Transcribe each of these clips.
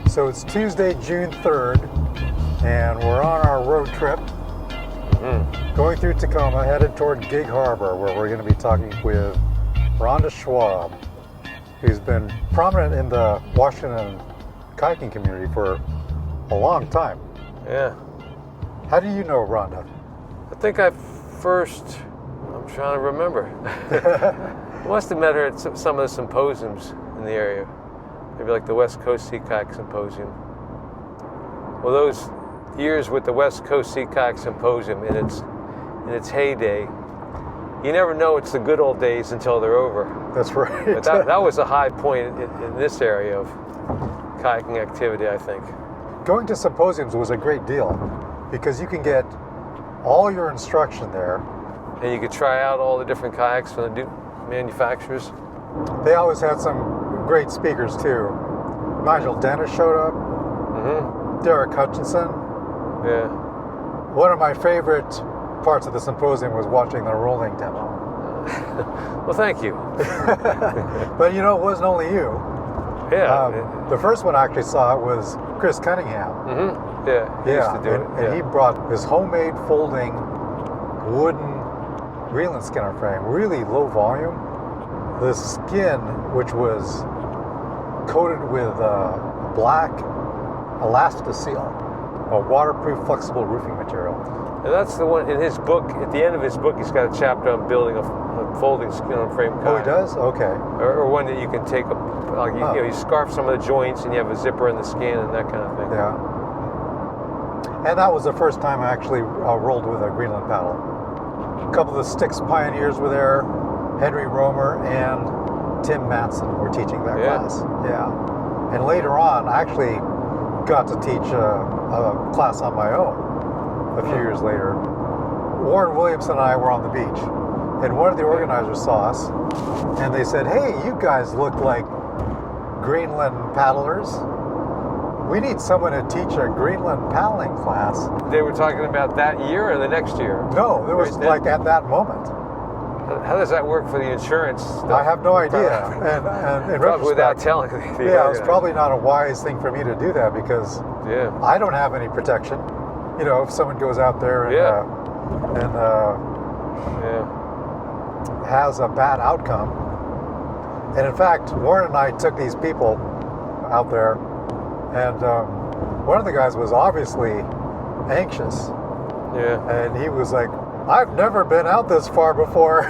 So it's Tuesday, June 3rd, and we're on our road trip going through Tacoma, headed toward Gig Harbor, where we're going to be talking with Rhonda Schwab, who's been prominent in the Washington kayaking community for a long time. Yeah. How do you know Rhonda? I think I'm trying to remember. I must have met her at some of the symposiums in the area. Maybe like the West Coast Sea Kayak Symposium. Well, those years with the West Coast Sea Kayak Symposium in its heyday, you never know it's the good old days until they're over. That's right. But that was a high point in this area of kayaking activity, I think. Going to symposiums was a great deal because you can get all your instruction there. And you could try out all the different kayaks from the manufacturers. They always had some great speakers too. Nigel Dennis showed up. Derek Hutchinson. Yeah. One of my favorite parts of the symposium was watching the rolling demo. Well, thank you. But you know, it wasn't only you. Yeah. The first one I actually saw was Chris Cunningham. Yeah. He used to do it. And he brought his homemade folding wooden Greenland skinner frame, really low volume. The skin, which was coated with black elasticseal, a waterproof flexible roofing material. And that's the one in his book. At the end of his book, he's got a chapter on building a folding skin on frame kayak. Oh, he does? Okay. Or one that you can take you scarf some of the joints and you have a zipper in the skin and that kind of thing. Yeah. And that was the first time I actually rolled with a Greenland paddle. A couple of the Styx pioneers were there. Henry Romer and Tim Matson were teaching that class. Yeah. And later on, I actually got to teach a class on my own a few years later. Warren Williamson and I were on the beach, and one of the organizers saw us, and they said, "Hey, you guys look like Greenland paddlers. We need someone to teach a Greenland paddling class." They were talking about that year or the next year? No, it was like at that moment. How does that work for the insurance stuff? I have no idea. And in probably without retrospect, telling the yeah, it's probably not a wise thing for me to do that because yeah. I don't have any protection. You know, if someone goes out there and has a bad outcome. And in fact, Warren and I took these people out there, and one of the guys was obviously anxious. Yeah. And he was like, "I've never been out this far before."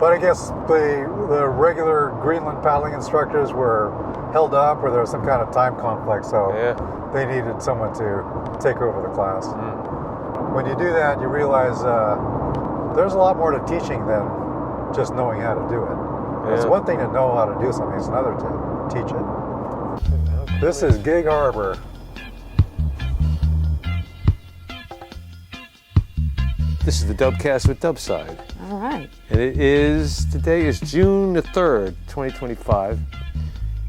But I guess the regular Greenland paddling instructors were held up, or there was some kind of time conflict, so they needed someone to take over the class. When you do that, you realize there's a lot more to teaching than just knowing how to do it. It's one thing to know how to do something, it's another to teach it. This is Gig Harbor. This is the Dubcast with Dubside. All right. And today is June the 3rd, 2025.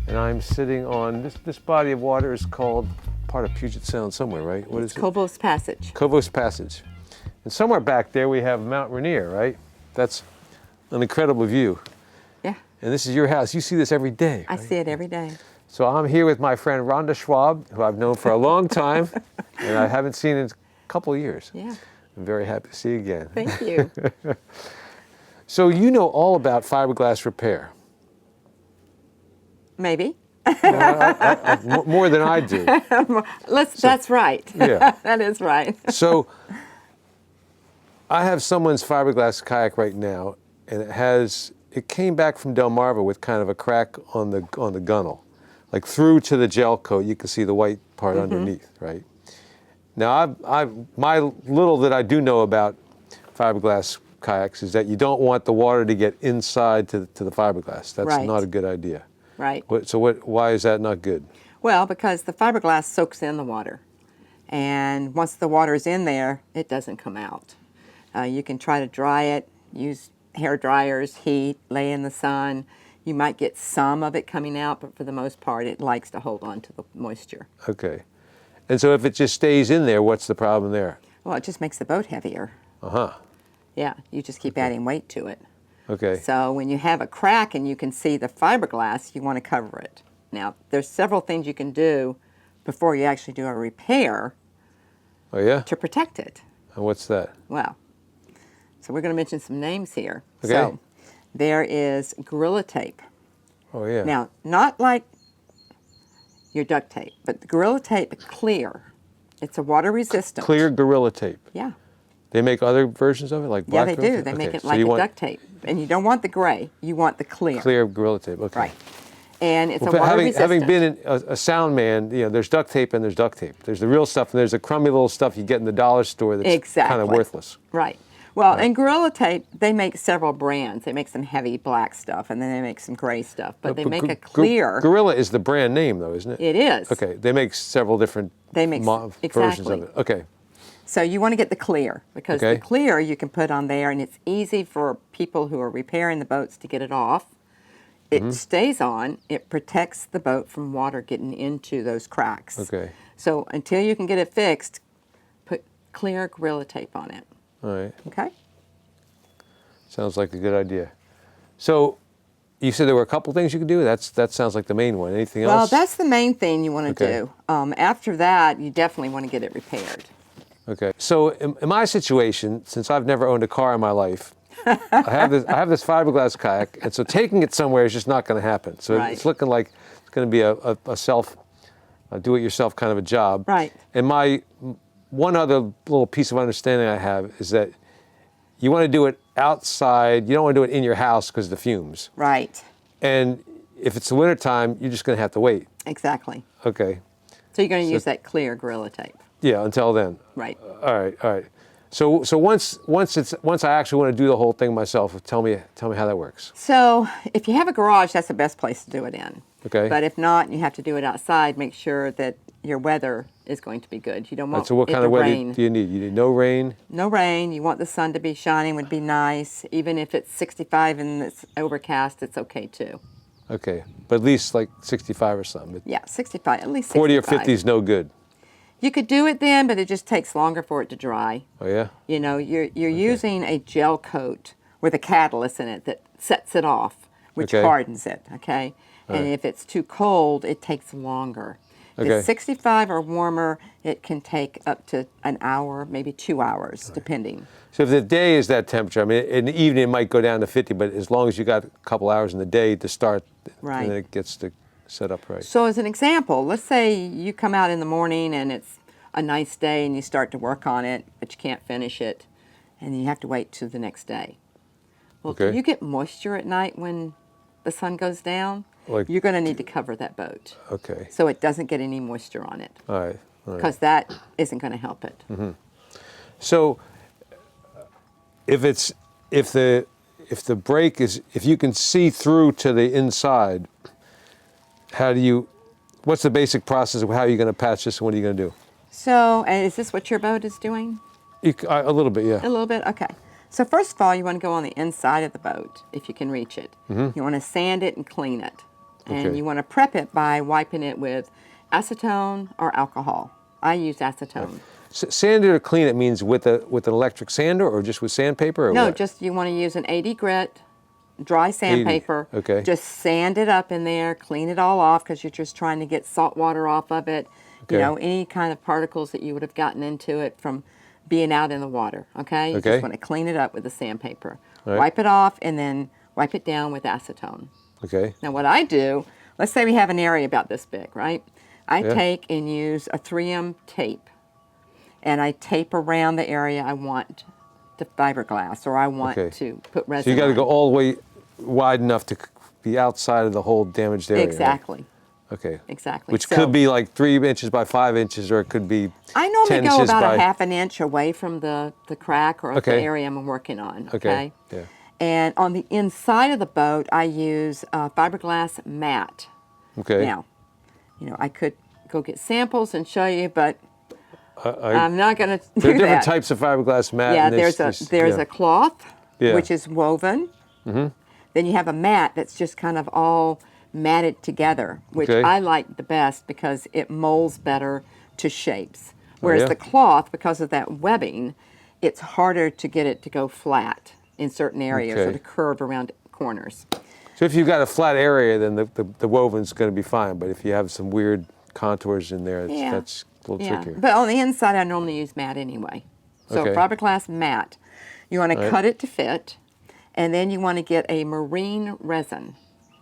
And I'm sitting on, this body of water is called part of Puget Sound somewhere, right? What is it? Covos Passage. Covos Passage. And somewhere back there we have Mount Rainier, right? That's an incredible view. Yeah. And this is your house. You see this every day, I right? see it every day. So I'm here with my friend Rhonda Schwab, who I've known for a long time, and I haven't seen in a couple of years. Yeah. I'm very happy to see you again. Thank you. So you know all about fiberglass repair. Maybe. More than I do. That's right. Yeah. That is right. So I have someone's fiberglass kayak right now, and it came back from Delmarva with kind of a crack on the gunnel. Like through to the gel coat, you can see the white part underneath, right? Now, my little that I do know about fiberglass kayaks is that you don't want the water to get inside to the fiberglass. That's not a good idea. Right. Why is that not good? Well, because the fiberglass soaks in the water. And once the water's in there, it doesn't come out. You can try to dry it, use hair dryers, heat, lay in the sun. You might get some of it coming out, but for the most part, it likes to hold on to the moisture. Okay. And so if it just stays in there, what's the problem there? Well, it just makes the boat heavier. Uh-huh. Yeah, you just keep adding weight to it. Okay. So when you have a crack and you can see the fiberglass, you want to cover it. Now, there's several things you can do before you actually do a repair Oh yeah. to protect it. And what's that? Well, so we're going to mention some names here. Okay. So there is Gorilla Tape. Oh yeah. Now, not like your duct tape, but the Gorilla Tape Clear. It's a water resistant. Clear Gorilla Tape. Yeah. They make other versions of it, like Yeah, black. they Gorilla do. Tape? They make Okay, it so like you a want duct tape. And you don't want the gray. You want the clear. Clear Gorilla Tape. Okay. Right. And it's a Well, water having resistant. been a sound man, there's duct tape and there's duct tape. There's the real stuff and there's the crummy little stuff you get in the dollar store that's Exactly. kind of worthless. Right. Well, and Gorilla Tape, they make several brands. They make some heavy black stuff, and then they make some gray stuff. But they make a clear. Gorilla is the brand name, though, isn't it? It is. Okay. They make several different versions exactly. of it. Okay. So you want to get the clear, because Okay. the clear you can put on there, and it's easy for people who are repairing the boats to get it off. It stays on. It protects the boat from water getting into those cracks. Okay. So until you can get it fixed, put clear Gorilla Tape on it. All right. Okay? Sounds like a good idea. So you said there were a couple things you could do. That sounds like the main one. Anything Well, else? that's the main thing you want to Okay. do. After that, you definitely want to get it repaired. Okay. So in my situation, since I've never owned a car in my life, I have this fiberglass kayak, and so taking it somewhere is just not going to happen. So Right. it's looking like it's going to be a do-it-yourself kind of a job. Right. And my one other little piece of understanding I have is that you want to do it outside. You don't want to do it in your house because of the fumes. Right. And if it's the wintertime, you're just going to have to wait. Exactly. Okay. So you're going to use that clear Gorilla Tape. Yeah, until then. Right. All right. So once I actually want to do the whole thing myself, tell me how that works. So if you have a garage, that's the best place to do it in. Okay. But if not, and you have to do it outside, make sure that your weather is going to be good. You don't want So what it kind to of weather rain. do you need? You need no rain? No rain. You want the sun to be shining, would be nice. Even if it's 65 and it's overcast, it's okay too. Okay. But at least like 65 or something. Yeah, 65, at least 65. 40 or 50 is no good. You could do it then, but it just takes longer for it to dry. Oh, yeah? You know, you're using a gel coat with a catalyst in it that sets it off, which Okay. hardens it, okay? And right. if it's too cold, it takes longer. If Okay. it's 65 or warmer, it can take up to an hour, maybe 2 hours, depending. So if the day is that temperature, I mean, in the evening it might go down to 50, but as long as you got a couple hours in the day to start, Right. and then it gets to set up right. So as an example, let's say you come out in the morning and it's a nice day and you start to work on it, but you can't finish it, and you have to wait till the next day. Well, Okay. do you get moisture at night when the sun goes down? Like- You're going to need to cover that boat Okay. so it doesn't get any moisture on it, All right. because that isn't going to help it. So if the break is, if you can see through to the inside, what's the basic process of how you're going to patch this and what are you going to do? So, and is this what your boat is doing? A little bit, yeah. A little bit? Okay. So first of all, you want to go on the inside of the boat, if you can reach it. You want to sand it and clean it. And Okay. you want to prep it by wiping it with acetone or alcohol. I use acetone. Sand it or clean it means with an electric sander or just with sandpaper or No, what? just you want to use an 80 grit dry sandpaper. okay. Just sand it up in there, clean it all off because you're just trying to get salt water off of it. Okay. You know, any kind of particles that you would have gotten into it from being out in the water, okay? You Okay. just want to clean it up with the sandpaper. All right. Wipe it off and then wipe it down with acetone. Okay. Now what I do, let's say we have an area about this big, right? I Yeah. take and use a 3M tape and I tape around the area I want the fiberglass or I want Okay. to put resin So you got to on. go all the way wide enough to be outside of the whole damaged area. right? Exactly. Okay. Exactly. Which So- could be like 3 inches by 5 inches, or it could be I normally 10 go inches about by... a half an inch away from the crack or the Okay. area I'm working on. Okay. Yeah. And on the inside of the boat, I use a fiberglass mat. Okay. Now, you know, I could go get samples and show you, but I'm not going to do There are different that. types of fiberglass mat. Yeah, and there's yeah. a cloth, Yeah. which is woven. Then you have a mat that's just kind of all matted together, which Okay. I like the best because it molds better to shapes. Whereas yeah? the cloth, because of that webbing, it's harder to get it to go flat in certain areas or Okay. to curve around corners. So if you've got a flat area, then the woven's going to be fine. But if you have some weird contours in there, that's a little trickier. But on the inside, I normally use mat anyway. So Okay. fiberglass mat. You want to Right. cut it to fit, and then you want to get a marine resin.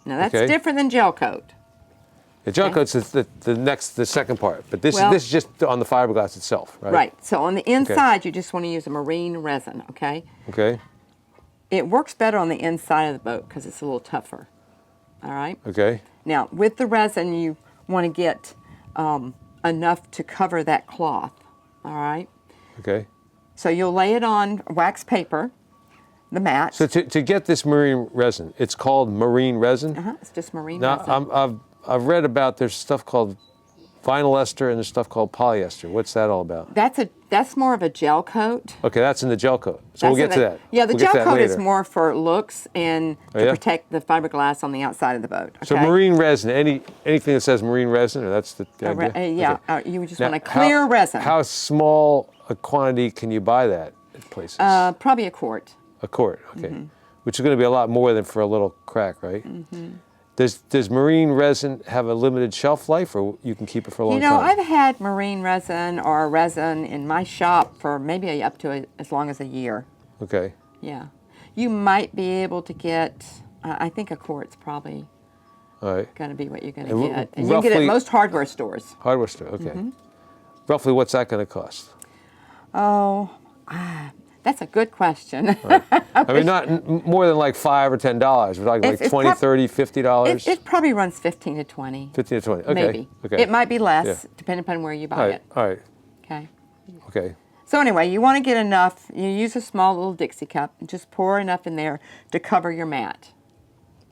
Now that's Okay. different than gel coat. The gel coat's the second part, but this Well- is just on the fiberglass itself, right? Right. So on the inside, you just want to use a marine resin, okay? Okay. It works better on the inside of the boat because it's a little tougher. All right? Okay. Now, with the resin, you want to get enough to cover that cloth. All right? Okay. So you'll lay it on wax paper, the mat. So to get this marine resin, it's called marine resin. It's just marine Now resin. I've read about there's stuff called vinyl ester and there's stuff called polyester. What's that all about? That's more of a gel coat. Okay, that's in the gel coat. So we'll get to that. Yeah, the We'll get gel to that coat is later. more for looks and to yeah? protect the fiberglass on the outside of the boat. Okay? So marine resin, anything that says marine resin, or that's the idea? Yeah, you would just Now, want a clear resin. How small a quantity can you buy that at places? Probably a quart. A quart, okay. Mm-hmm. Which is going to be a lot more than for a little crack, right? Mm-hmm. Does marine resin have a limited shelf life, or you can keep it for a long You know, time? I've had marine resin or resin in my shop for maybe up to as long as a year. Okay. Yeah. You might be able to get, I think a quart's probably All right. going to be what you're going And to get. And you can get it roughly- at most hardware stores. Hardware store, okay. Mm-hmm. Roughly, what's that going to cost? Oh, that's a good question. I mean, not more than like $5 or $10. We're talking like It's 20, 30, $50. It probably runs 15 to 20. 15 to 20. Okay. Maybe. Okay. It might be less, Yeah. depending upon where you buy All right. it. All right. Okay. Okay. So anyway, you want to get enough. You use a small little Dixie cup and just pour enough in there to cover your mat.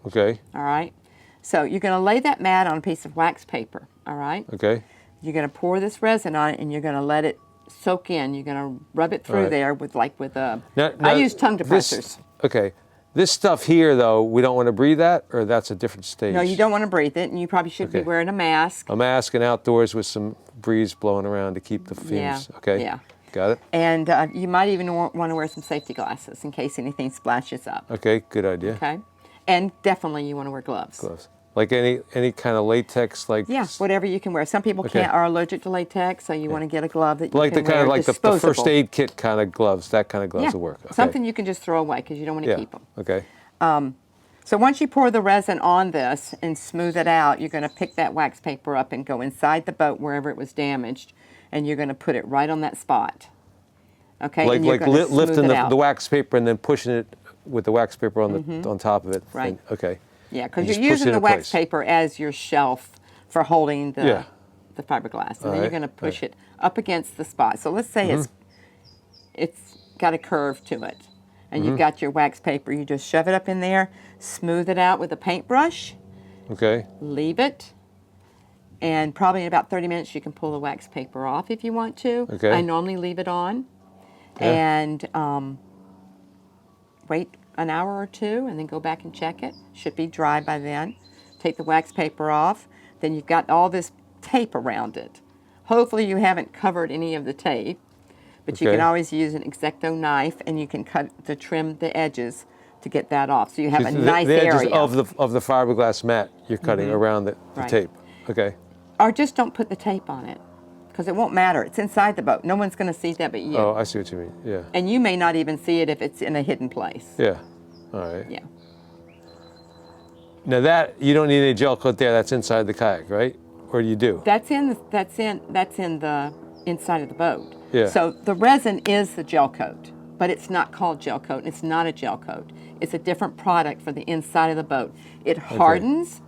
Okay. All right. So you're going to lay that mat on a piece of wax paper. All right. Okay. You're going to pour this resin on it, and you're going to let it soak in. You're going to rub it through Right. there with a. Now, I use tongue depressors. Okay. This stuff here, though, we don't want to breathe that, or that's a different stage? No, you don't want to breathe it, and you probably should be Okay. wearing a mask. A mask and outdoors with some breeze blowing around to keep the fumes. Yeah, Okay. yeah. Got it. And you might even want to wear some safety glasses in case anything splashes up. Okay. Good idea. Okay. And definitely you want to wear gloves. Gloves. Like any kind of latex, like Yeah, whatever you can wear. Some people Okay. are allergic to latex, so you want to get a glove that you like can the kind wear of like the disposable. first aid kit kind of gloves. That kind of gloves Yeah, will work. Okay. something you can just throw away because you don't want to Yeah. keep them. Okay. So once you pour the resin on this and smooth it out, you're going to pick that wax paper up and go inside the boat wherever it was damaged, and you're going to put it right on that spot. Okay, Like and you're like going to lifting smooth it out. the wax paper and then pushing it with the wax paper on the on top of it. Right. Okay. Yeah, because And you're just push it using the in wax place. paper as your shelf for holding the Yeah. the fiberglass, and then you're Alright, going to push it up against the spot. So let's say it's got a curve to it, and you've got your wax paper. You just shove it up in there, smooth it out with a paintbrush, Okay. leave it, and probably in about 30 minutes you can pull the wax paper off if you want to. Okay. I normally leave it on, Yeah. and wait an hour or two, and then go back and check it. Should be dry by then. Take the wax paper off. Then you've got all this tape around it. Hopefully you haven't covered any of the tape, but you Okay. can always use an X-Acto knife, and you can trim the edges to get that off. So you have a nice the edges area. of the fiberglass mat you're cutting around the Right. tape. Okay. Or just don't put the tape on it, because it won't matter. It's inside the boat. No one's going to see that but you. Oh, I see what you mean. Yeah. And you may not even see it if it's in a hidden place. Yeah. All right. Yeah. Now that you don't need any gel coat there. That's inside the kayak, right? Or you do? That's in the inside of the boat. Yeah. So the resin is the gel coat, but it's not called gel coat. It's not a gel coat. It's a different product for the inside of the boat. It hardens.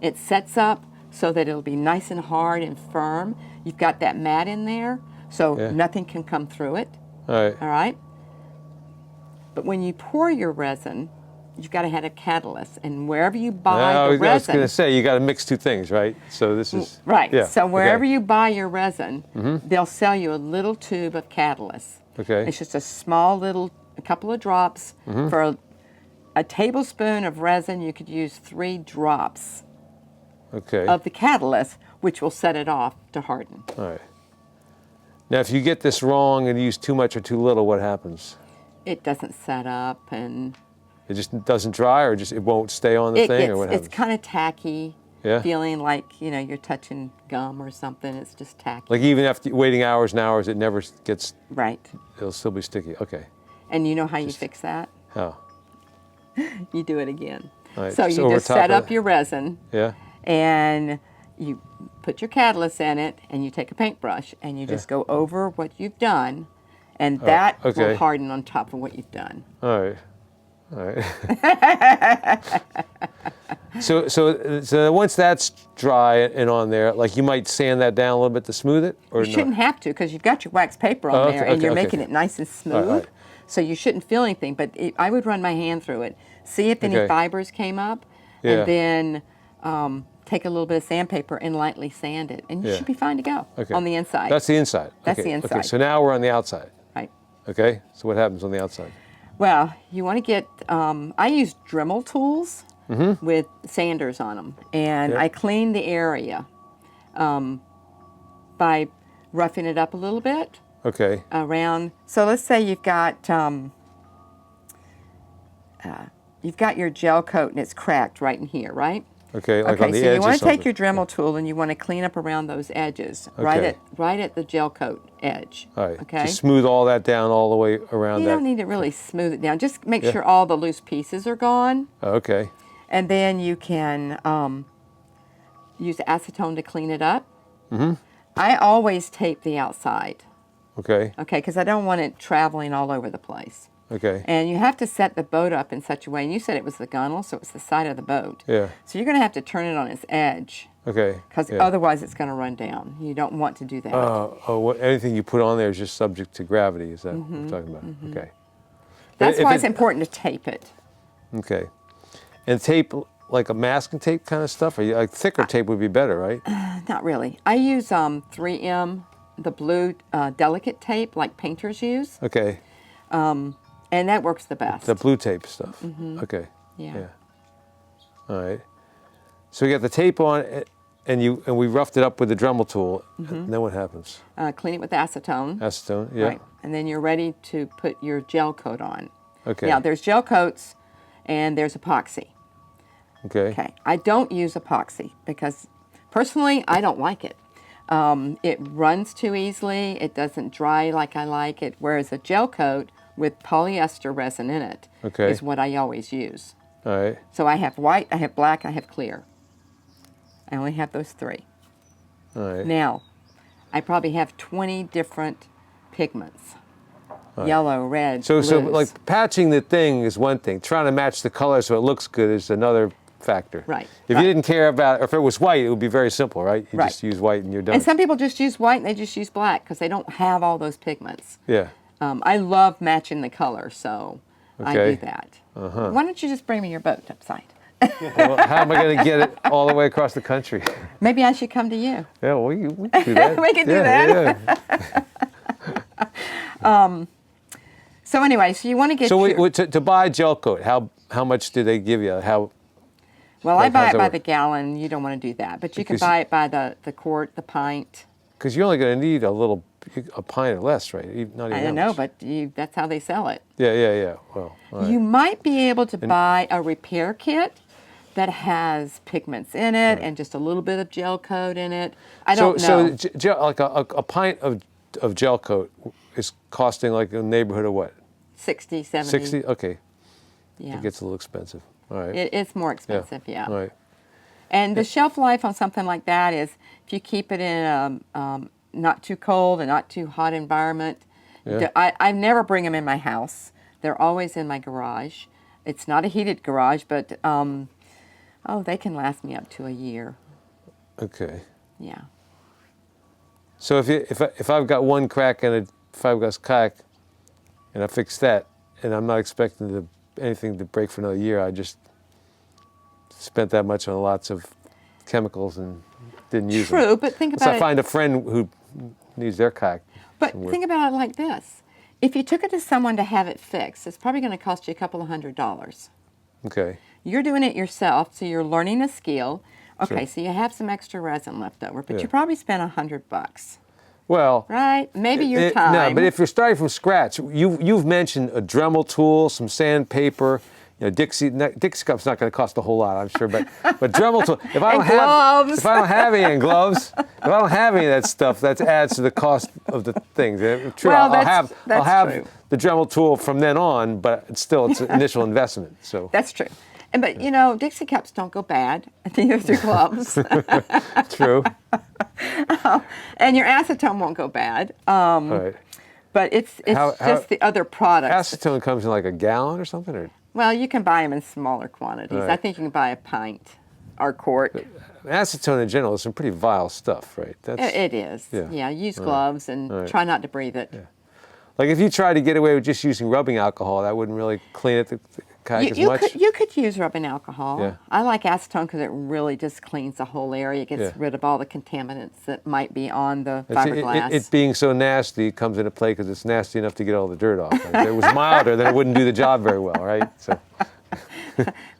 It sets up so that it'll be nice and hard and firm. You've got that mat in there, so Yeah. nothing can come through it. All right. All right. But when you pour your resin, you've got to have a catalyst, and wherever you buy I the was resin, going to say you got to mix two things, right? So this is right. Yeah. So wherever okay. you buy your resin, they'll sell you a little tube of catalyst. Okay. It's just a couple of drops for a tablespoon of resin. You could use 3 drops Okay. of the catalyst, which will set it off to harden. All right. Now, if you get this wrong and use too much or too little, what happens? It doesn't set up, and It just doesn't dry, or just it won't stay on the thing, or what happens? It's kind of tacky, Yeah. feeling like, you're touching gum or something. It's just tacky. Like even after waiting hours and hours, it never gets. Right. It'll still be sticky. Okay. And you know how you fix that? How? You do it again. All right, So just you over just top set of up it. your resin, Yeah. and you put your catalyst in it, and you take a paintbrush, and you just go over what you've done, and that okay. will harden on top of what you've done. All right. All right. So once that's dry and on there, like you might sand that down a little bit to smooth it, or You shouldn't have to, because you've got your wax paper on Oh, there, okay, and you're okay, making okay. it nice and smooth. All right. So you shouldn't feel anything, but I would run my hand through it, see if any Okay. fibers came up, Yeah. and then take a little bit of sandpaper and lightly sand it, and you Yeah. should be fine to go Okay. on the inside. That's the inside. That's Okay. the Okay. inside. So now we're on the outside. Right. Okay. So what happens on the outside? Well, you want to get, I use Dremel tools with sanders on them, and Yeah. I clean the area by roughing it up a little bit Okay. around. So let's say you've got your gel coat and it's cracked right in here, right? Okay. Like on the so edge you or want to take something. your Dremel tool and you want to clean up around those edges, Okay. right at the gel coat edge. All right. Okay. Just smooth all that down all the way around You that. don't need to really smooth it down. Just make Yeah. sure all the loose pieces are gone. Oh, okay. And then you can use acetone to clean it up. Mm-hmm. I always tape the outside, Okay. okay, because I don't want it traveling all over the place. Okay. And you have to set the boat up in such a way, and you said it was the gunnel, so it's the side of the boat. Yeah. So you're going to have to turn it on its edge, Okay. because Yeah. otherwise it's going to run down. You don't want to do that. Anything you put on there is just subject to gravity. Is that what we're talking about? Okay. That's if why it- it's important to tape it. Okay. And tape, like a masking tape kind of stuff? Or like thicker tape would be better, right? Not really. I use 3M, the blue delicate tape like painters use, Okay. and that works the best. The blue tape stuff. Okay. Yeah. All right. So we got the tape on, and we roughed it up with the Dremel tool. And then what happens? Clean it with acetone. Acetone. Yeah. Right. And then you're ready to put your gel coat on. Okay. Now, there's gel coats and there's epoxy. Okay. Okay. I don't use epoxy because, personally, I don't like it. It runs too easily. It doesn't dry like I like it. Whereas a gel coat with polyester resin in it Okay. is what I always use. All right. So I have white, I have black, I have clear. I only have those three. All right. Now, I probably have 20 different pigments. Yellow, red, So blues. like patching the thing is one thing. Trying to match the color so it looks good is another factor. Right. If you didn't care about, if it was white, it would be very simple, right? You Right. just use white and you're done. And some people just use white and they just use black because they don't have all those pigments. Yeah. I love matching the color, so I Okay. do that. Why don't you just bring me your boat upside? Well, how am I going to get it all the way across the country? Maybe I should come to you. Yeah, well, we can do that. We can do that. Yeah. So anyway, so you want to get So your... to buy gel coat, how much do they give you? Well, I like, buy how's it that by work? the gallon. You don't want to do that. But you can Because- buy it by the quart, the pint. Because you're only going to need a pint or less, right? Not even I that don't know, much. but that's how they sell it. Yeah. Well, all right. You might be able to buy a repair kit that has pigments in it and just a little bit of gel coat in it. I don't know. So gel, like a pint of gel coat is costing like a neighborhood of what? 60, 70. 60? Okay. Yeah. It gets a little expensive. All right. It's more expensive, yeah. All right. And the shelf life on something like that is if you keep it in a not too cold and not too hot environment. Yeah. I never bring them in my house. They're always in my garage. It's not a heated garage, but they can last me up to a year. Okay. Yeah. So if I've got one crack in a fiberglass kayak, and I fix that, and I'm not expecting anything to break for another year, I just spent that much on lots of chemicals and didn't use them. True, but think Unless about I it. find a friend who needs their kayak. But somewhere. think about it like this. If you took it to someone to have it fixed, it's probably going to cost you a couple of $100s. Okay. You're doing it yourself, so you're learning a skill. Okay, Sure. so you have some extra resin left over, but Yeah. you probably spent $100, Well, right? Maybe your No, time. but if you're starting from scratch, you've mentioned a Dremel tool, some sandpaper, Dixie Cup's not going to cost a whole lot, I'm sure, but Dremel tool. If I don't gloves. if I don't have any gloves, if I don't have any of that stuff, that adds to the cost of the things. True, Well, I'll have true. the Dremel tool from then on, but it's an initial investment. So That's true. But Dixie cups don't go bad. Neither do gloves. true. And your acetone won't go bad. All right. But it's just the other products. Acetone comes in like a gallon or something, or Well, you can buy them in smaller quantities. Right. I think you can buy a pint or quart. acetone in general is some pretty vile stuff, right? It is. Yeah. Use gloves and try not to breathe it. Yeah. Like if you try to get away with just using rubbing alcohol, that wouldn't really clean it the kayak as much. You could use rubbing alcohol. Yeah. I like acetone because it really just cleans the whole area. It gets rid of all the contaminants that might be on the fiberglass. It being so nasty comes into play because it's nasty enough to get all the dirt off. Like if it was milder, then it wouldn't do the job very well, right? So.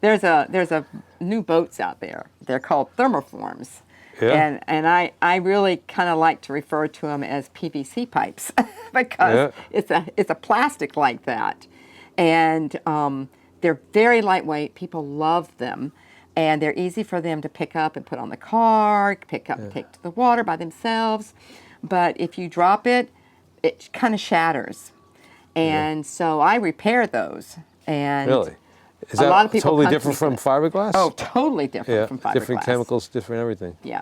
There's a new boats out there. They're called thermoforms. Yeah. And I really kind of like to refer to them as PVC pipes because it's a plastic like that. And they're very lightweight. People love them. And they're easy for them to pick up and put on the car, pick up and take to the water by themselves. But if you drop it, it kind of shatters. And so I repair those. And really? Is a that lot of people totally come to different me from for fiberglass? Oh, totally different from fiberglass. Different chemicals, different everything. Yeah.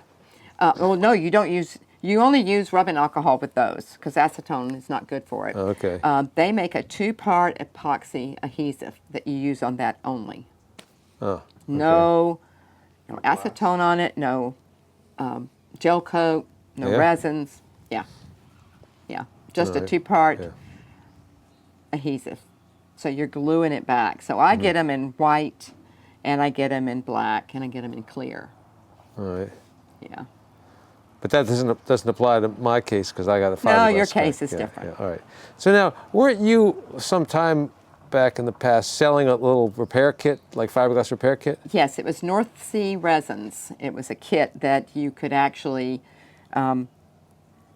Well, no, you don't use. You only use rubbing alcohol with those because acetone is not good for it. Oh, okay. They make a 2-part epoxy adhesive that you use on that only. Oh. Okay. No acetone on it. No gel coat. No resins. Yeah. Just a 2-part adhesive. So you're gluing it back. So I get them in white, and I get them in black, and I get them in clear. All right. Yeah. But that doesn't apply to my case because I got a fiberglass. No, your kayak. case is different. Yeah, all right. So now, weren't you sometime back in the past selling a little repair kit, like fiberglass repair kit? Yes, it was North Sea Resins. It was a kit that you could actually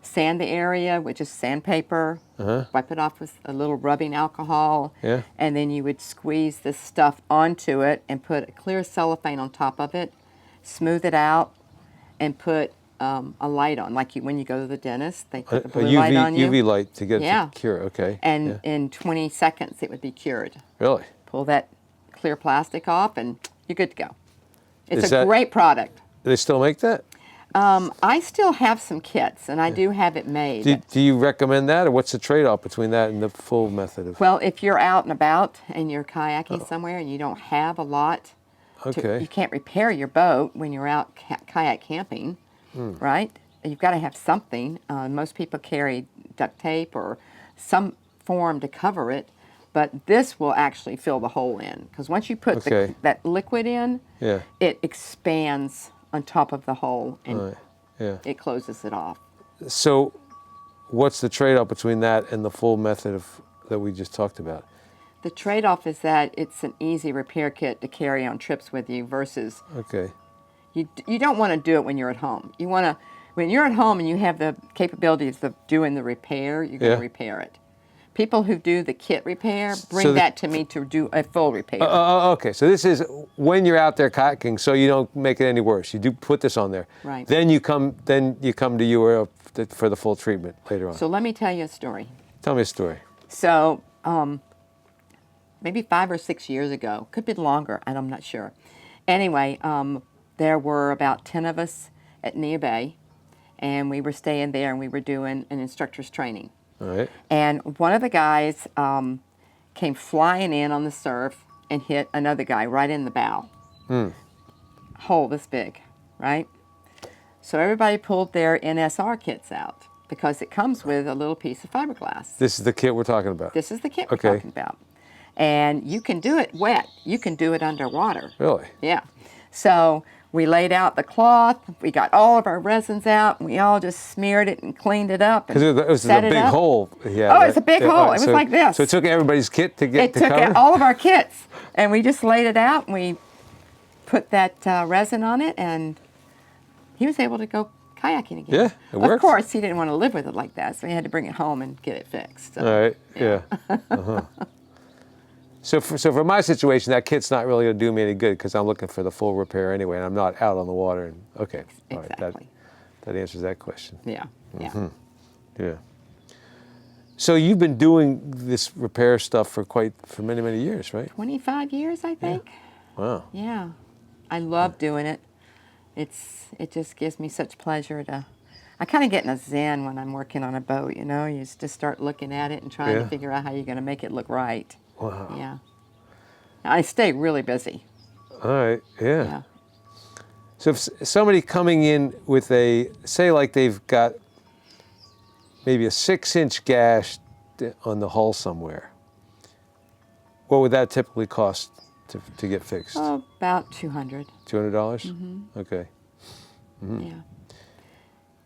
sand the area with just sandpaper, wipe it off with a little rubbing alcohol, and then you would squeeze this stuff onto it and put a clear cellophane on top of it, smooth it out, and put a light on. Like when you go to the dentist, they put the blue light on you. UV light to get it to cure, okay. And in 20 seconds it would be cured. Really? Pull that clear plastic off and you're good to go. It's a great product. Do they still make that? I still have some kits, and I do have it made. Do you recommend that, or what's the trade-off between that and the full method of? Well, if you're out and about and you're kayaking somewhere and you don't have a lot, you can't repair your boat when you're out kayak camping, right? You've got to have something. Most people carry duct tape or some form to cover it, but this will actually fill the hole in, because once you put that liquid in, it expands on top of the hole, and it closes it off. So what's the trade-off between that and the full method that we just talked about? The trade-off is that it's an easy repair kit to carry on trips with you versus you don't want to do it when you're at home. You want to, when you're at home and you have the capabilities of doing the repair, you're going to repair it. People who do the kit repair bring that to me to do a full repair. Okay, so this is when you're out there kayaking, so you don't make it any worse. You do put this on there. Right. Then you come to you for the full treatment later on. So let me tell you a story. Tell me a story. So maybe 5 or 6 years ago, could be longer, and I'm not sure. Anyway, there were about 10 of us at Nia Bay, and we were staying there, and we were doing an instructor's training. All right. And one of the guys came flying in on the surf and hit another guy right in the bow. Hole this big, right? So everybody pulled their NSR kits out because it comes with a little piece of fiberglass. This is the kit we're talking about. This is the kit we're talking about. And you can do it wet. You can do it underwater. Really? Yeah. So we laid out the cloth, we got all of our resins out, and we all just smeared it and cleaned it up. Because it was a big hole. Yeah, it's a big hole. It was like this. So it took everybody's kit to get to cover? It took all of our kits, and we just laid it out, and we put that resin on it, and he was able to go kayaking again. Yeah, it worked. Of course, he didn't want to live with it like that, so he had to bring it home and get it fixed. So, all right, yeah. So for my situation, that kit's not really going to do me any good because I'm looking for the full repair anyway, and I'm not out on the water. And okay, all right, Exactly. that answers that question. Yeah. Yeah. Yeah. So you've been doing this repair stuff for many, many years, right? 25 years, I think. Wow. Yeah. I love doing it. It just gives me such pleasure to. I kind of get in a zen when I'm working on a boat. You know, you just start looking at it and trying to figure out how you're going to make it look right. Wow. Yeah. I stay really busy. All right. Yeah. Yeah. So if somebody coming in with say like they've got maybe a 6-inch gash on the hull somewhere, what would that typically cost to get fixed? Oh, about $200. $200? Mm-hmm. Okay. Mm-hmm. Yeah.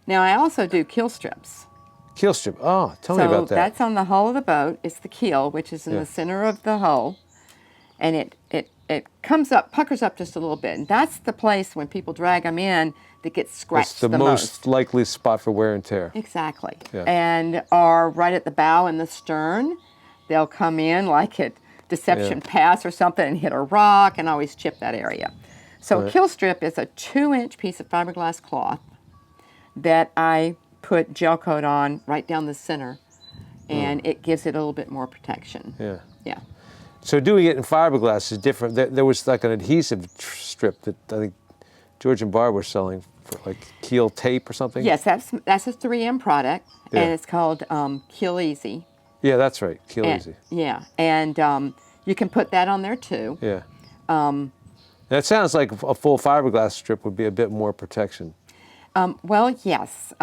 Now I also do keel strips. Keel strip. Oh, tell me about that. So that's on the hull of the boat. It's the keel, which is in the center of the hull, and it comes up, puckers up just a little bit, and that's the place when people drag them in that gets scratched It's the most likely spot for wear and tear. Exactly. Yeah. And are right at the bow and the stern. They'll come in like at Deception Pass or something and hit a rock and always chip that area. So a keel strip is a 2-inch piece of fiberglass cloth that I put gel coat on right down the center, and it gives it a little bit more protection. Yeah. Yeah. So doing it in fiberglass is different. There was like an adhesive strip that I think George and Barb were selling for like keel tape or something. Yes, that's a 3M product, and it's called Keel Easy. Yeah, that's right. Keel Easy. Yeah, and you can put that on there too. Yeah. That sounds like a full fiberglass strip would be a bit more protection. Well, yes.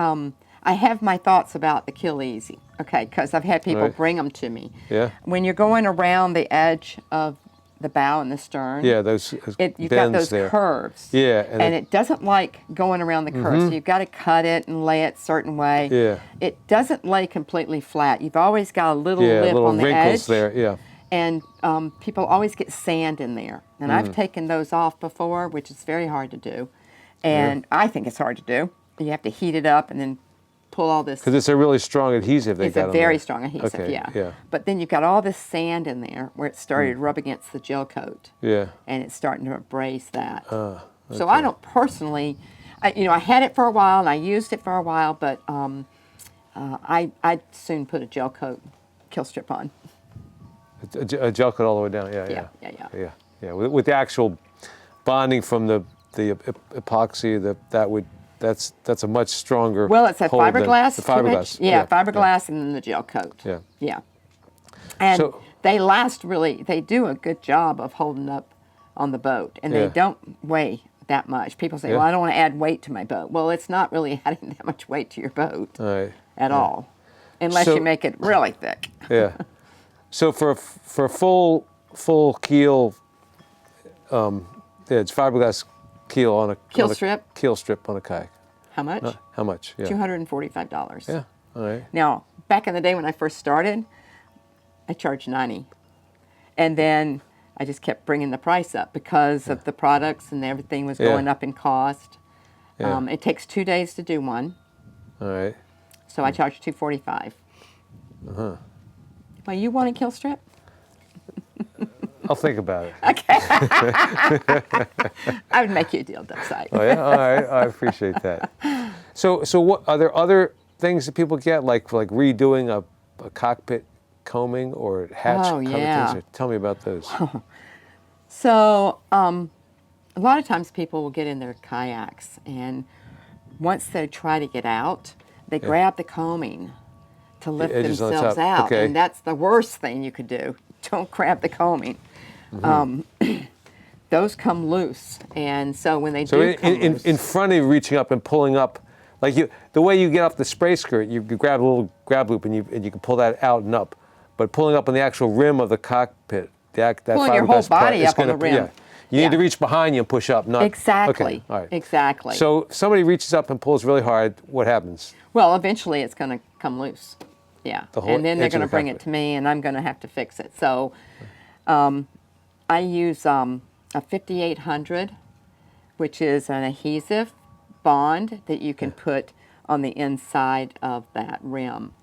I have my thoughts about the Keel Easy, okay, because I've had people bring them to me. Yeah. When you're going around the edge of the bow and the stern, those you've got those there. curves. Yeah. And it doesn't like going around the curves, so you've got to cut it and lay it a certain way. Yeah. It doesn't lay completely flat. You've always got a little lip little on the wrinkles edge. there, yeah. And people always get sand in there. And I've taken those off before, which is very hard to do. And I think it's hard to do. You have to heat it up and then pull all this. Because it's a really strong adhesive they It's got a on very there. strong adhesive, Okay, yeah. yeah. But then you've got all this sand in there where it started to rub against the gel coat. Yeah. And it's starting to abrase that. So I don't personally, I had it for a while and I used it for a while, but I'd soon put a gel coat keel strip on. A gel coat all the way down. Yeah. With the actual bonding from the epoxy, that's a much stronger. Well, it's a hold than fiberglass. the fiberglass. Yeah, fiberglass and then the gel coat. Yeah. Yeah. And So- they last they do a good job of holding up on the boat, and they don't weigh that much. People say, well, I don't want to add weight to my boat. Well, it's not really adding that much weight to your boat at all, unless So- you make it really thick. Yeah. So for full keel, it's fiberglass keel on a keel strip on a kayak. How much? How much? Yeah. $245. Yeah. All right. Now, back in the day when I first started, I charged $90, and then I just kept bringing the price up because of the products and everything was going up in cost. Yeah. It takes 2 days to do one, All right. so I charge $245. Well, you want a keel strip? I'll think about it. I would make you a deal, Dubside. Oh yeah. All right. I appreciate that. So what are there other things that people get like redoing a cockpit combing or hatch coverages? Tell me about those. So a lot of times people will get in their kayaks, and once they try to get out, they grab the combing to lift edges on the themselves top. out, Okay. and that's the worst thing you could do. Don't grab the combing. Those come loose, and so when they do come loose, in front of you, reaching up and pulling up, like the way you get off the spray skirt, you grab a little grab loop and you can pull that out and up, but pulling up on the actual rim of the cockpit, that pulling your whole body up on the rim. Yeah. You need to reach behind you and push up, not exactly. Okay, all right. Exactly. So if somebody reaches up and pulls really hard, what happens? Well, eventually it's going to come loose. Yeah. The whole And then they're edge of going to the bring it cockpit. to me, and I'm going to have to fix it. So I use a 5800, which is an adhesive bond that you can put on the inside of that rim.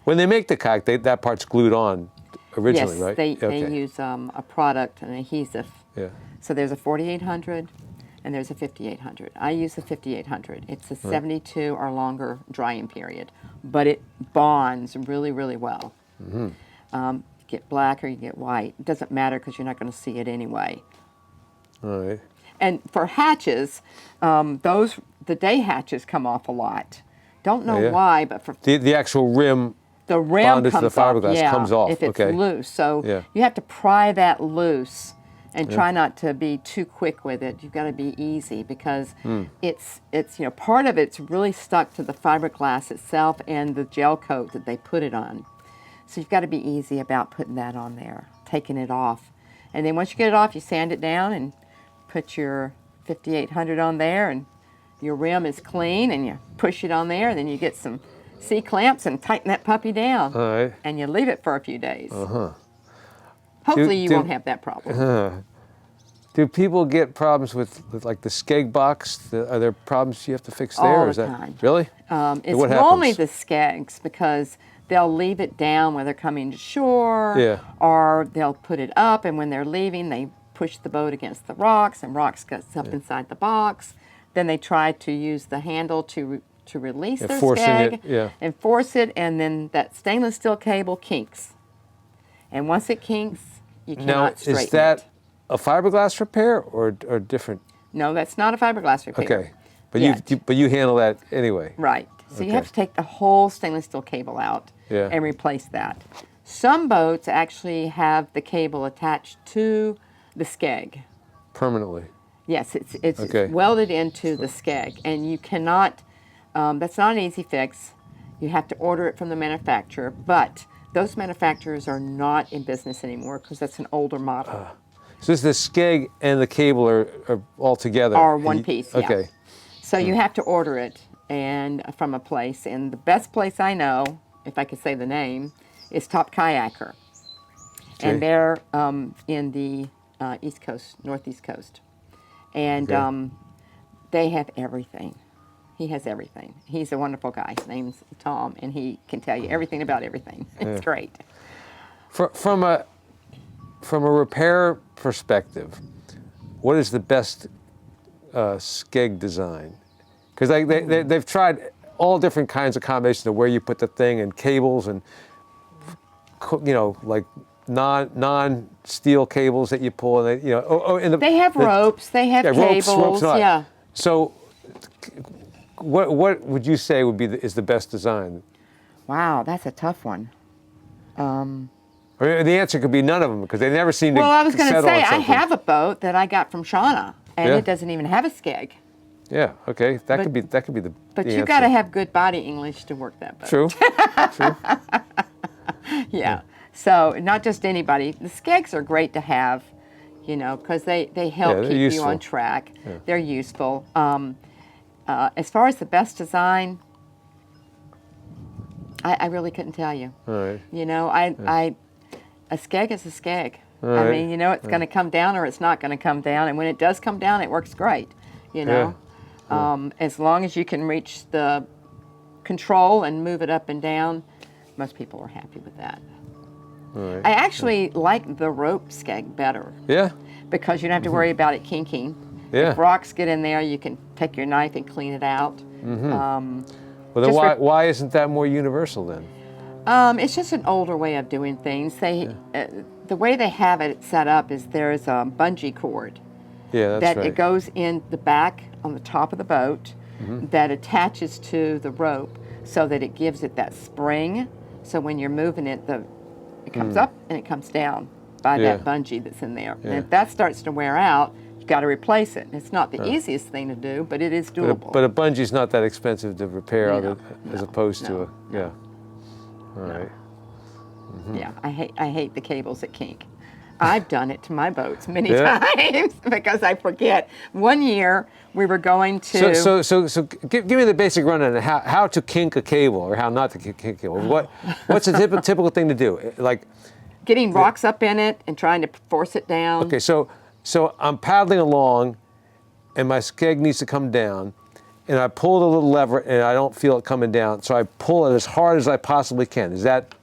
When they make the kayak, that part's glued on originally, yes, right? they use a product, an adhesive. Yeah. So there's a 4800 and there's a 5800. I use the 5800. It's a 72 or longer drying period, but it bonds really, really well. Mm-hmm. You get black or you get white. It doesn't matter because you're not going to see it anyway. All right. And for hatches, the day hatches come off a lot. Don't know why, but for The actual rim the rim bonded to comes the fiberglass off. comes off. If it's Okay. loose. So you have to pry that loose and try not to be too quick with it. You've got to be easy because it's part of it's really stuck to the fiberglass itself and the gel coat that they put it on. So you've got to be easy about putting that on there, taking it off. And then once you get it off, you sand it down and put your 5800 on there, and your rim is clean, and you push it on there, and then you get some C-clamps and tighten that puppy down. All right. And you leave it for a few days. Uh-huh. Hopefully you won't have that problem. Do people get problems with like the skeg box? Are there problems you have to fix there? All or is the that time. really? It's what normally happens? the skegs because they'll leave it down when they're coming to shore, Yeah. or they'll put it up, and when they're leaving, they push the boat against the rocks, and rocks gets up inside the box. Then they try to use the handle to release their forcing skeg it, and force it, and then that stainless steel cable kinks. And once it kinks, you Now, cannot straighten is that it. a fiberglass repair or different? No, that's not a fiberglass repair. Okay, but yet. you handle that anyway. Right. So you Okay. have to take the whole stainless steel cable out and replace that. Some boats actually have the cable attached to the skeg. Permanently. Yes, it's Okay. welded into the skeg, and you cannot. That's not an easy fix. You have to order it from the manufacturer, but those manufacturers are not in business anymore because that's an older model. So this the skeg and the cable are all together. Or one piece. Yeah. Okay. So you have to order it and from a place, and the best place I know, if I could say the name, is Top Kayaker, and they're in the East Coast, Northeast Coast, and they have everything. He has everything. He's a wonderful guy. His name's Tom, and he can tell you everything about everything. It's great. From a repair perspective, what is the best skeg design? Because they've tried all different kinds of combinations of where you put the thing and cables and like non-steel cables that you pull, and They have ropes. They have cables. Ropes, yeah. So, what would you say is the best design? Wow, that's a tough one. Or the answer could be none of them because they never seem to. Well, I was going to settle on say I something. have a boat that I got from Shauna, and Yeah. it doesn't even have a skeg. Yeah. Okay. That could be the. But the you answer. got to have good body English to work that boat. True. True. Yeah. So not just anybody. The skegs are great to have, because they help they're keep useful. you on track. Yeah. They're useful. As far as the best design, I really couldn't tell you. All right. A skeg is a skeg. All right. I mean, it's going to come down or it's not going to come down, and when it does come down, it works great. As long as you can reach the control and move it up and down, most people are happy with that. All right. I actually like the rope skeg better Yeah. because you don't have to worry about it kinking. Yeah. If rocks get in there, you can take your knife and clean it out. Well, then why isn't that more universal then? It's just an older way of doing things. The way they have it set up is there's a bungee cord. Yeah, that's right. It goes in the back on the top of the boat that attaches to the rope so that it gives it that spring. So when you're moving it, it comes up and it comes down by that bungee that's in there. And if that starts to wear out, you've got to replace it. It's not the easiest thing to do, but it is doable. But a bungee's not that expensive to repair as opposed to no. All right. Yeah, I hate the cables that kink. I've done it to my boats many times because I forget. One year we were going to. So give me the basic rundown on how to kink a cable or how not to kink a cable. What's a typical thing to do? Like getting rocks up in it and trying to force it down. Okay, so I'm paddling along, and my skeg needs to come down, and I pull the little lever and I don't feel it coming down, so I pull it as hard as I possibly can. Is that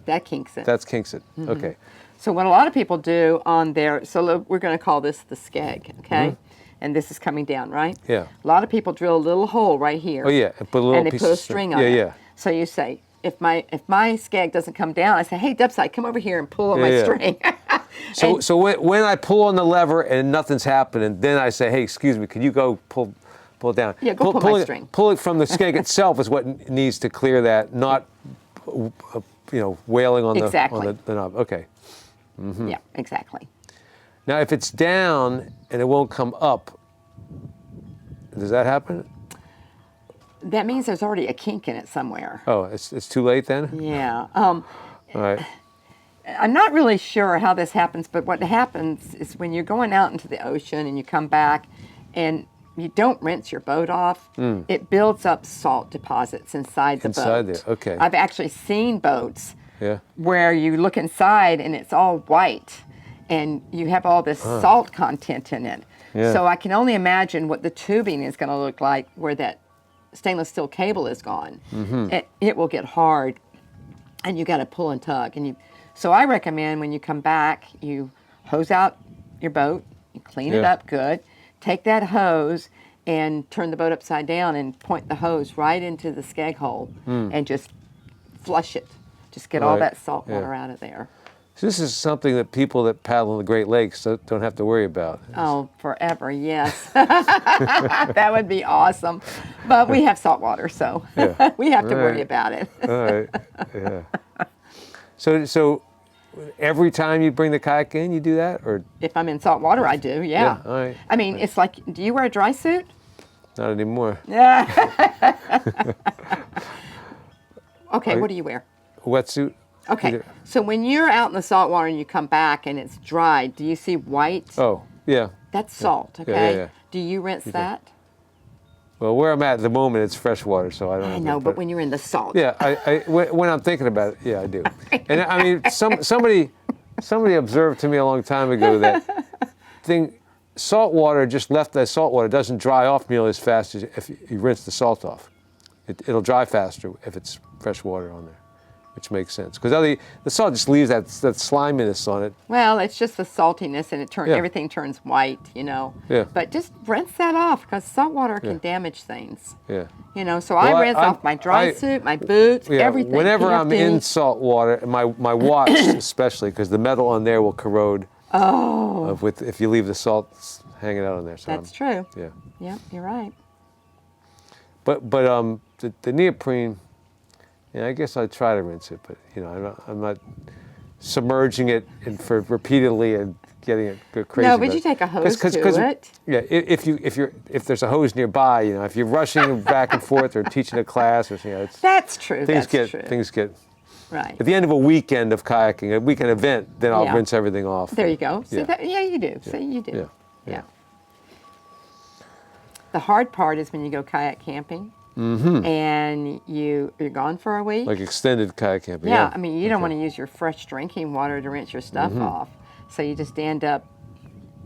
That kinks it. That's kinks it. Okay. So what a lot of people do on their, so we're going to call this the skeg, okay? And this is coming down, right? Yeah. A lot of people drill a little hole right here. Oh yeah, and put a little and they piece put a of string on yeah, it. Yeah. So you say, if my skeg doesn't come down, I say, hey, Dubside, come over here and pull on my Yeah. string. So when I pull on the lever and nothing's happening, then I say, hey, excuse me, could you go pull it down? Yeah, go pull my string. Pull it from the skeg itself is what needs to clear that, not wailing on Exactly. the knob. Okay. Yeah, exactly. Now, if it's down and it won't come up, does that happen? That means there's already a kink in it somewhere. Oh, it's too late then? Yeah. All right. I'm not really sure how this happens, but what happens is when you're going out into the ocean and you come back and you don't rinse your boat off, it builds up salt deposits inside the boat. Inside there, okay. I've actually seen boats Yeah. where you look inside and it's all white and you have all this salt content in it. Yeah. So I can only imagine what the tubing is going to look like where that stainless steel cable is gone. It will get hard and you got to pull and tug. So I recommend when you come back, you hose out your boat, you clean it Yeah. up good, take that hose and turn the boat upside down and point the hose right into the skeg hole and just flush it. Just get all Right. that salt Yeah. water out of there. So this is something that people that paddle in the Great Lakes don't have to worry about. Oh, forever, yes. That would be awesome. But we have salt water, so Yeah. we have to worry Right. about it. All right. Yeah. So every time you bring the kayak in, you do that, or If I'm in salt water, I do, yeah. all right. I mean, it's like, do you wear a dry suit? Not anymore. Yeah. Okay, what do you wear? Wetsuit. Okay, Either- so when you're out in the salt water and you come back and it's dry, do you see white? Oh, yeah. That's salt, Yeah, okay? yeah. Do you rinse that? Well, where I'm at the moment, it's fresh water, so I don't. I have know, to but put- when you're in the salt. Yeah, when I'm thinking about it, yeah, I do. And I mean, somebody observed to me a long time ago that salt water, just left as salt water, doesn't dry off nearly as fast as if you rinse the salt off. It'll dry faster if it's fresh water on there, which makes sense. Because the salt just leaves that sliminess on it. Well, it's just the saltiness, and Yeah. everything turns white, Yeah. But just rinse that off, because salt water can Yeah. damage things. Yeah. So Well, I rinse off my dry suit, my boots, Yeah, everything. whenever I'm in PFD. salt water, my watch especially, because the metal on there will corrode. Oh. If you leave the salt hanging out on there. So That's true. Yeah. Yeah, you're right. But the neoprene, I guess I'd try to rinse it, but I'm not submerging it for repeatedly and getting it go crazy. No, but about you it. take a hose to it. Yeah, if there's a hose nearby, if you're rushing back and forth or teaching a class or it's That's true. things That's true. things get. Right. At the end of a weekend of kayaking, a weekend event, then I'll Yeah. rinse everything off. There you go. See Yeah. that? Yeah, you do. See, you do. Yeah. Yeah. The hard part is when you go kayak camping and you're gone for a week. Like extended kayak camping. Yeah, I mean, you don't want to use your fresh drinking water to rinse your stuff Mm-hmm. off. So you just end up,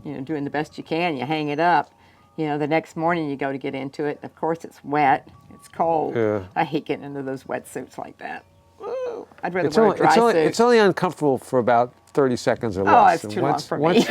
doing the best you can. You hang it up. The next morning you go to get into it. Of course, it's wet. It's cold. Yeah. I hate getting into those wetsuits like that. Woo. I'd rather It's wear only, a dry suit. it's only uncomfortable for about 30 seconds or less. Oh, it's And too long for me. once-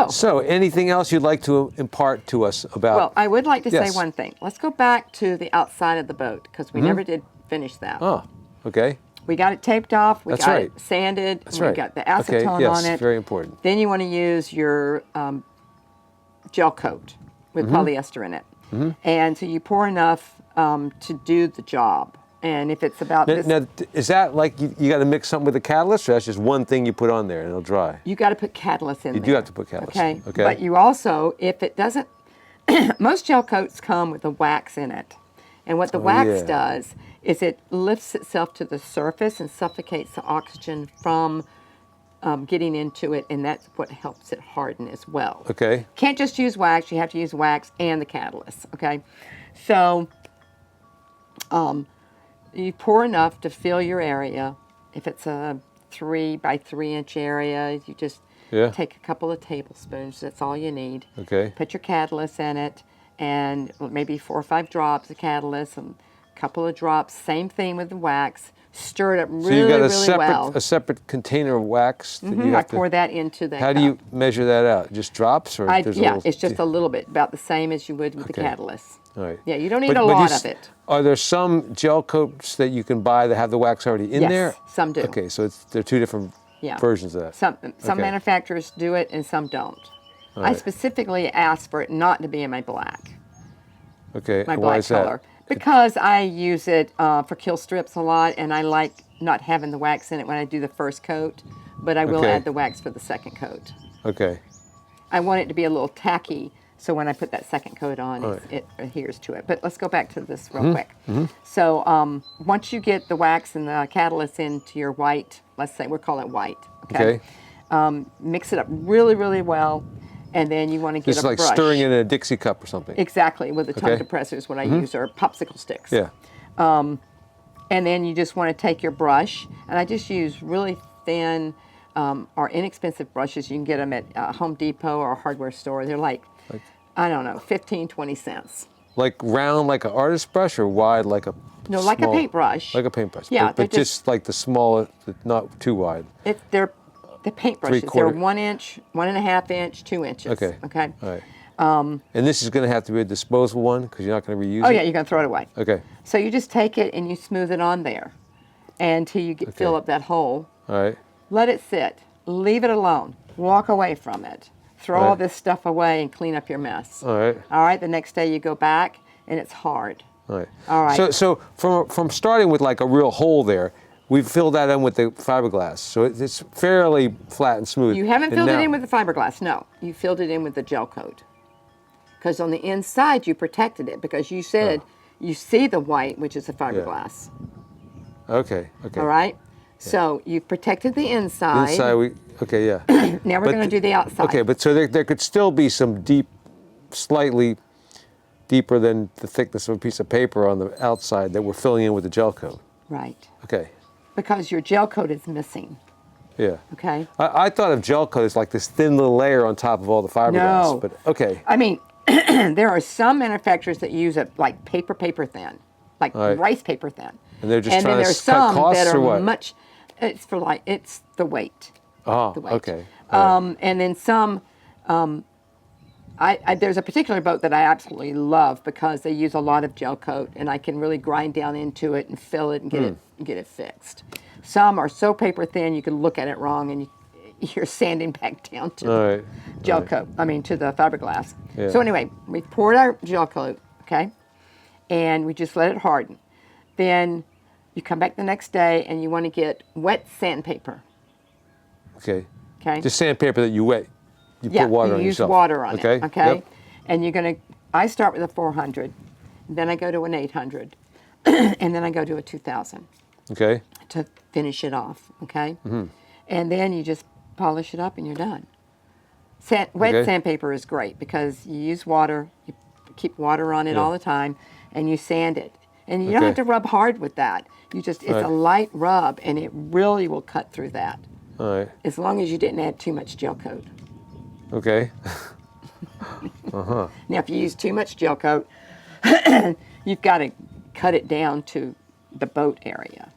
So, anything else you'd like to impart to us about? Well, I would like to Yes. say one thing. Let's go back to the outside of the boat, because we never did finish that. Oh, okay. We got it taped off. We That's got right. it sanded. That's we right. got the Okay, acetone yes, on it. very important. Then you want to use your gel coat with Mm-hmm. polyester in it. And so you pour enough to do the job. And if it's about this, Now, is that like you got to mix something with the catalyst, or that's just one thing you put on there and it'll dry? you got to put catalyst in You there. do have to put catalyst. Okay. Okay. But you also, if it doesn't, most gel coats come with a wax in it. And what the wax yeah. does is it lifts itself to the surface and suffocates the oxygen from getting into it, and that's what helps it harden as well. Okay. Can't just use wax, you have to use wax and the catalyst, okay? So you pour enough to fill your area. If it's a 3 by 3 inch area, you just Yeah. Take a couple of tablespoons. That's all you need. Okay. Put your catalyst in it, and maybe 4 or 5 drops of catalyst, and a couple of drops. Same thing with the wax. Stir it up really, So you got a really separate well. a separate container of wax that you I have to. pour that into that How cup. do you measure that out? Just drops, or there's a Yeah, little, it's just a little bit, about the same as you would with the Okay. catalyst. All right. Yeah, you don't need But a you lot s- of it. Are there some gel coats that you can buy that have the wax already in Yes, there? some do. Okay, so they're two different Yeah. versions of that. Some Okay. manufacturers do it and some don't. I right. specifically asked for it not to be in my black, Okay, my why black is that? color, because I use it for kill strips a lot, and I like not having the wax in it when I do the first coat, but I will Okay. add the wax for the second coat. Okay, I want it to be a little tacky, so when I put that second coat on, All right. it adheres to it. But let's go back to this real quick. So once you get the wax and the catalyst into your white, let's say we'll call it white, okay? Mix it up really, really well, and then you want to get this is a like brush. stirring in a Dixie cup or something. Exactly, with the tongue Okay. depressor is what I use, or popsicle sticks. Yeah. And then you just want to take your brush, and I just use really thin or inexpensive brushes. You can get them at Home Depot or a hardware store. They're like, I don't know, 15, 20 cents. Like round, like an artist brush, or wide, like a No, like a small- paintbrush. Like a paintbrush. Yeah, but they're just like the smaller, not too wide. They're the paintbrushes. They're Three-quarter- 1 inch, 1.5 inch, 2 inches. Okay. Okay. All right. And this is going to have to be a disposable one because you're not going to reuse Oh it. yeah, you're gonna throw it away. Okay. So you just take it and you smooth it on there, until you fill up that hole. All right. Let it sit. Leave it alone. Walk away from it. Throw all Right. this stuff away and clean up your mess. All right. All right. The next day you go back and it's hard. All right. All right. So from starting with like a real hole there, we filled that in with the fiberglass, so it's fairly flat and smooth. You haven't And filled it now- in with the fiberglass. No, you filled it in with the gel coat. Because on the inside you protected it because you said you see the white, which is the fiberglass. Okay. Okay. All right. So you've protected the inside. Inside we. Okay. Yeah. Now we're But going to do the outside. Okay, but so there could still be some slightly deeper than the thickness of a piece of paper on the outside that we're filling in with the gel coat. Right. Okay. Because your gel coat is missing. Yeah. Okay. I thought of gel coat as like this thin little layer on top of all the fiberglass. No. But okay. I mean, there are some manufacturers that use it like paper thin, like Right. rice paper thin. And they're just and trying then to there's cut some costs that or are what? much. It's for like it's the weight. Oh, The weight. okay. All right. And then some. There's a particular boat that I absolutely love because they use a lot of gel coat, and I can really grind down into it and fill it and get it fixed. Some are so paper thin you can look at it wrong and you're sanding back down to All the right. gel coat. I mean to the fiberglass. Yeah. So anyway, we poured our gel coat, okay, and we just let it harden. Then you come back the next day and you want to get wet sandpaper. Okay. Okay. Just sandpaper that you wet. You Yeah, put water you on use yourself. water on Okay. it, okay? Yep. And you're going to, I start with a 400, then I go to an 800, and then I go to a 2000 Okay. to finish it off, okay? Mm-hmm. And then you just polish it up and you're done. Wet Okay. sandpaper is great because you use water, you keep water on it all the time, and you sand it. And you don't Okay. have to rub hard with that. You just, it's Right. a light rub, and it really will cut through that, All right. as long as you didn't add too much gel coat. Okay. Now, if you use too much gel coat, you've got to cut it down to the boat area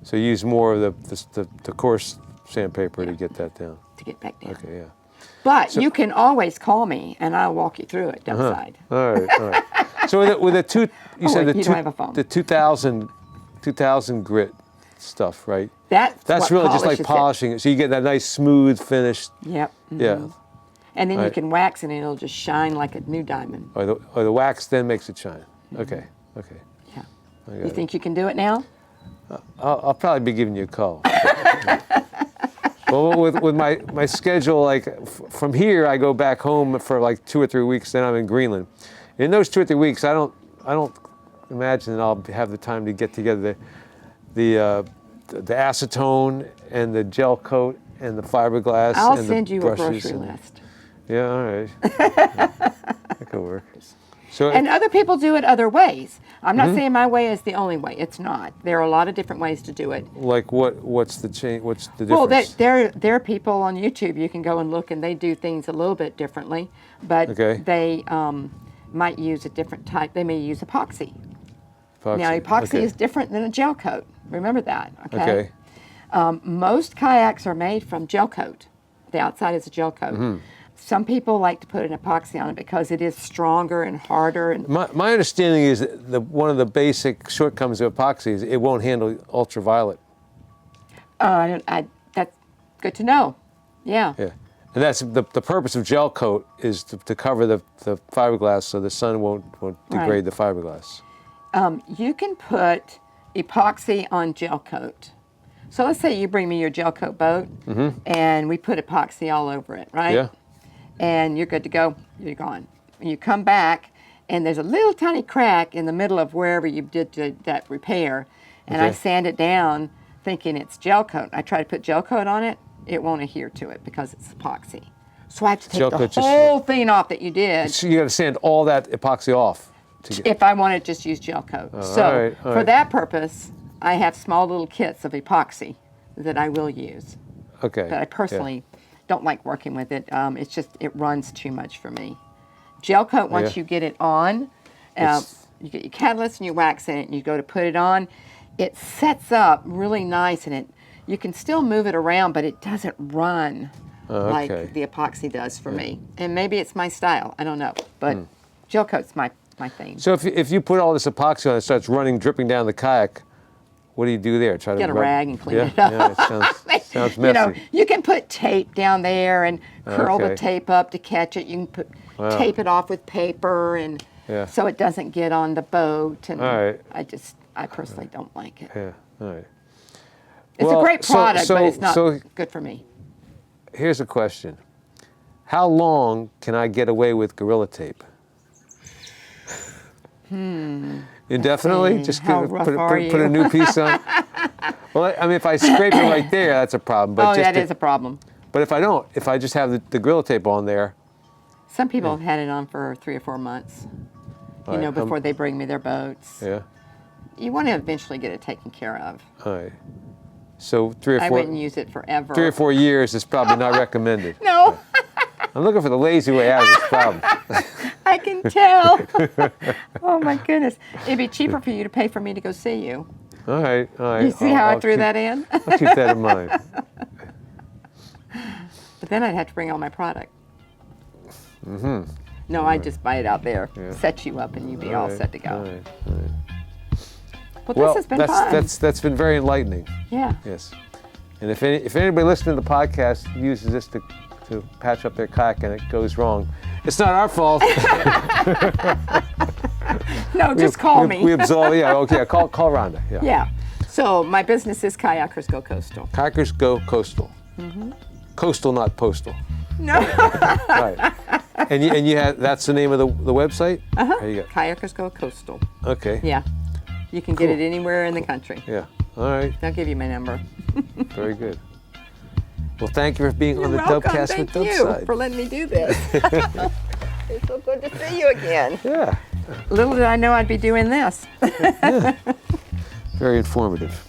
So you use more of the coarse sandpaper to get that down. to get back down. Okay. Yeah. But you can always call me, and I'll walk you through it, Dubside. All right. All right. So with the two, you said wait, the you don't have a phone. the 2000 grit stuff, right? That's That's what really just like polishes it. polishing it. So you get that nice smooth finish. Yep. Yeah. And then you Right. can wax it, and it'll just shine like a new diamond. Or the wax then makes it shine. Okay. Okay. Yeah. I got You it. think you can do it now? I'll probably be giving you a call. Well, with my schedule, like from here, I go back home for like 2 or 3 weeks. Then I'm in Greenland. In those 2 or 3 weeks, I don't imagine that I'll have the time to get together the acetone and the gel coat and the fiberglass. I'll and send the you a brushes grocery and- list. Yeah, all right. That could work. And other people do it other ways. I'm not saying my way is the only way. It's not. There are a lot of different ways to do it. Like what's the change? What's the Well, difference? there are people on YouTube. You can go and look, and they do things a little bit differently. But they might use a different type. They may use epoxy. Now, epoxy is different than a gel coat. Remember that, okay? Most kayaks are made from gel coat. The outside is a gel coat. Some people like to put an epoxy on it because it is stronger and harder. And My understanding is that one of the basic shortcomings of epoxy is it won't handle ultraviolet. that's good to know. Yeah. Yeah. And that's the purpose of gel coat is to cover the fiberglass so the sun won't degrade the fiberglass. You can put epoxy on gel coat. So let's say you bring me your gel coat boat, and we put epoxy all over it, right? Yeah. And you're good to go. You're gone. And you come back, and there's a little tiny crack in the middle of wherever you did that repair, and I sand it down thinking it's gel coat. I try to put gel coat on it. It won't adhere to it because it's epoxy. So I have to take the whole thing off that you did. So you got to sand all that epoxy off. If I want to just use gel coat. For that purpose, I have small little kits of epoxy that I will use. Okay. But I personally don't like working with it. It's just, it runs too much for me. Gel coat, once you get it on, you get your catalyst and your wax in it, and you go to put it on, it sets up really nice, and you can still move it around, but it doesn't run like the epoxy does for me. And maybe it's my style, I don't know. But gel coat's my thing. So if you put all this epoxy on, it starts dripping down the kayak, what do you do there? Try Get to a rag and clean it up. Yeah, it sounds messy. You know, you can put tape down there and curl the tape up to catch it. You can tape it off with paper, and so it doesn't get on the boat. And I personally don't like it. Yeah, all right. It's a great product, but it's not good for me. Here's a question. How long can I get away with Gorilla Tape? Indefinitely? Just put a new piece on? Well, I mean, if I scrape it right there, that's a problem. But that is a problem. But if I don't, if I just have the Gorilla Tape on there. Some people have had it on for 3 or 4 months, before they bring me their boats. Yeah. You want to eventually get it taken care of. All right. So 3 or 4. I wouldn't use it forever. 3 or 4 years is probably not recommended. No. I'm looking for the lazy way out of this problem. I can tell. Oh my goodness. It'd be cheaper for you to pay for me to go see you. All right. You see how I threw that in? I'll keep that in mind. But then I'd have to bring all my product. No, I'd just buy it out there, set you up, and you'd be all set to go. All right. Well, this has been fun. That's been very enlightening. Yeah. Yes. And if anybody listening to the podcast uses this to patch up their kayak and it goes wrong, it's not our fault. No, just call me. We absolve. Yeah. Okay. Call Rhonda. Yeah. Yeah. So my business is Kayakers Go Coastal. Kayakers Go Coastal. Coastal, not postal. No. Right. And you have, that's the name of the website? There you go. Kayakers Go Coastal. Okay. Yeah. You can get it anywhere in the country. Yeah. All right. I'll give you my number. Very good. Well, thank you for being on the welcome. Dubcast with Thank Dubside. you for letting me do this. It's so good to see you again. Yeah. Little did I know I'd be doing this. Very informative.